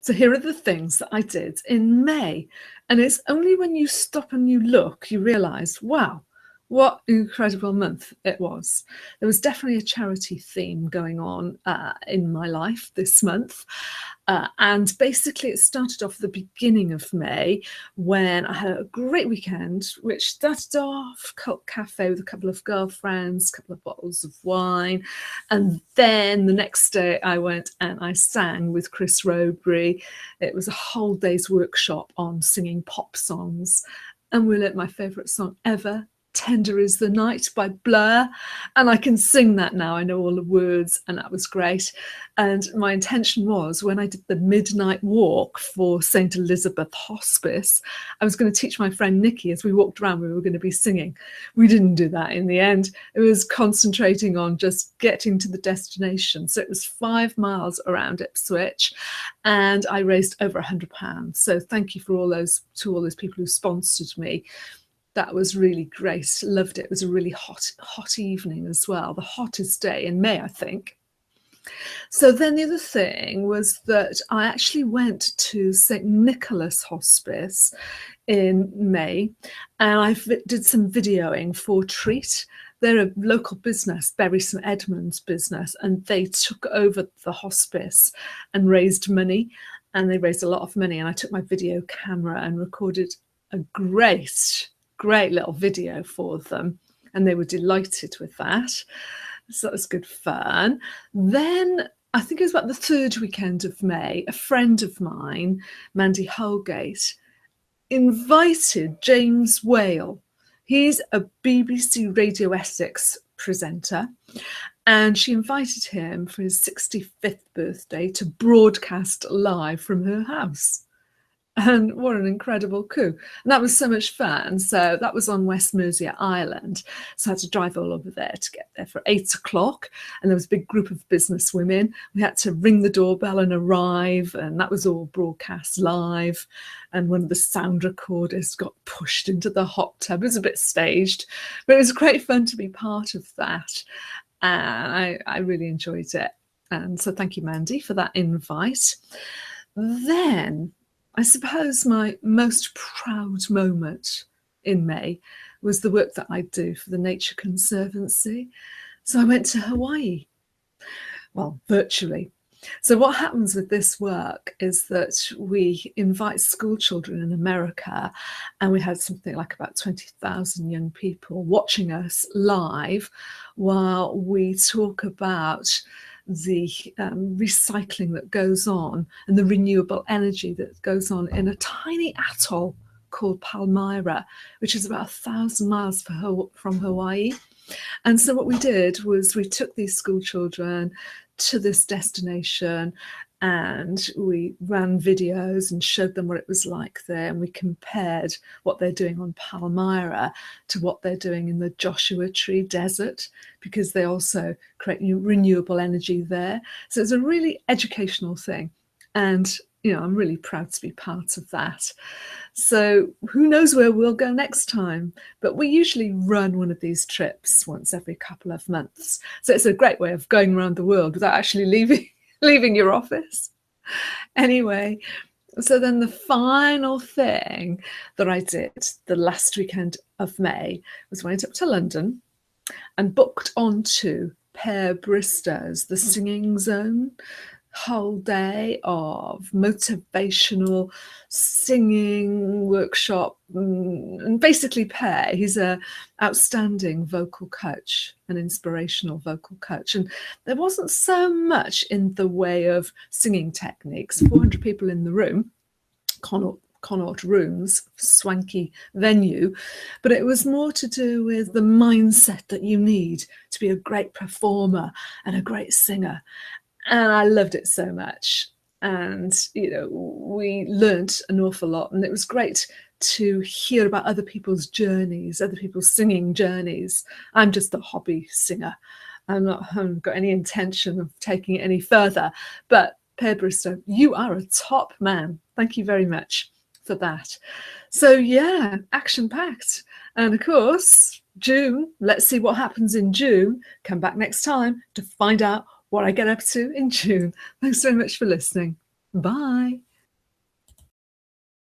So here are the things that I did in May. And it's only when you stop and you look, you realise, wow, what an incredible month it was. There was definitely a charity theme going on in my life this month. And basically it started off the beginning of May when I had a great weekend, which started off cult cafe with a couple of girlfriends, a couple of bottles of wine. And then the next day I went and I sang with Chris Robury. It was a whole day's workshop on singing pop songs. And we learnt my favourite song ever, Tender is the Night by Blur, and I can sing that now. I know all the words, and that was great. And my intention was, when I did the midnight walk for St. Elizabeth Hospice, I was going to teach my friend Nikki as we walked around, we were going to be singing. We didn't do that in the end. It was concentrating on just getting to the destination. So it was 5 miles around Ipswich, and I raised over £100. So thank you for all those people who sponsored me. That was really great. Loved it. It was a really hot evening as well. The hottest day in May, I think. So then the other thing was that I actually went to St. Nicholas Hospice in May, and I did some videoing for Thrift. They're a local business, Bury St Edmunds business, and they took over the hospice and raised money, and they raised a lot of money. And I took my video camera and recorded a great little video for them, and they were delighted with that. So that was good fun. Then I think it was about the third weekend of May, a friend of mine, Mandy Holgate, invited James Whale. He's a BBC Radio Essex presenter, and she invited him for his 65th birthday to broadcast live from her house. And what an incredible coup. And that was so much fun. So that was on West Mercia Island. So I had to drive all over there to get there for 8 o'clock. And there was a big group of business women. We had to ring the doorbell and arrive. And that was all broadcast live. And one of the sound recorders got pushed into the hot tub. It was a bit staged, but it was great fun to be part of that. And I really enjoyed it. And so thank you, Mandy, for that invite. Then I suppose my most proud moment in May was the work that I do for the Nature Conservancy. So I went to Hawaii, well, virtually. So what happens with this work is that we invite school children in America, and we had something like about 20,000 young people watching us live while we talk about the recycling that goes on and the renewable energy that goes on in a tiny atoll called Palmyra, which is about 1,000 miles from Hawaii. And so what we did was we took these school children to this destination, and we ran videos and showed them what it was like there, and we compared what they're doing on Palmyra to what they're doing in the Joshua Tree Desert, because they also create renewable energy there. So it's a really educational thing, and I'm really proud to be part of that. So who knows where we'll go next time, but we usually run one of these trips once every couple of months. So it's a great way of going around the world without actually leaving your office. Anyway, so then the final thing that I did the last weekend of May was went up to London and booked onto Bristow's The Singing Zone. Whole day of motivational singing workshop, and basically he's a outstanding vocal coach, an inspirational vocal coach, and there wasn't so much in the way of singing techniques. 400 people in the room, Connaught Rooms, swanky venue, but it was more to do with the mindset that you need to be a great performer and a great singer. And I loved it so much. And, we learnt an awful lot. And it was great to hear about other people's journeys, other people's singing journeys. I'm just a hobby singer. I haven't got any intention of taking it any further. But Bristow, you are a top man. Thank you very much for that. So, yeah, action-packed. And, of course, June, let's see what happens in June. Come back next time to find out what I get up to in June. Thanks very much for listening. Bye.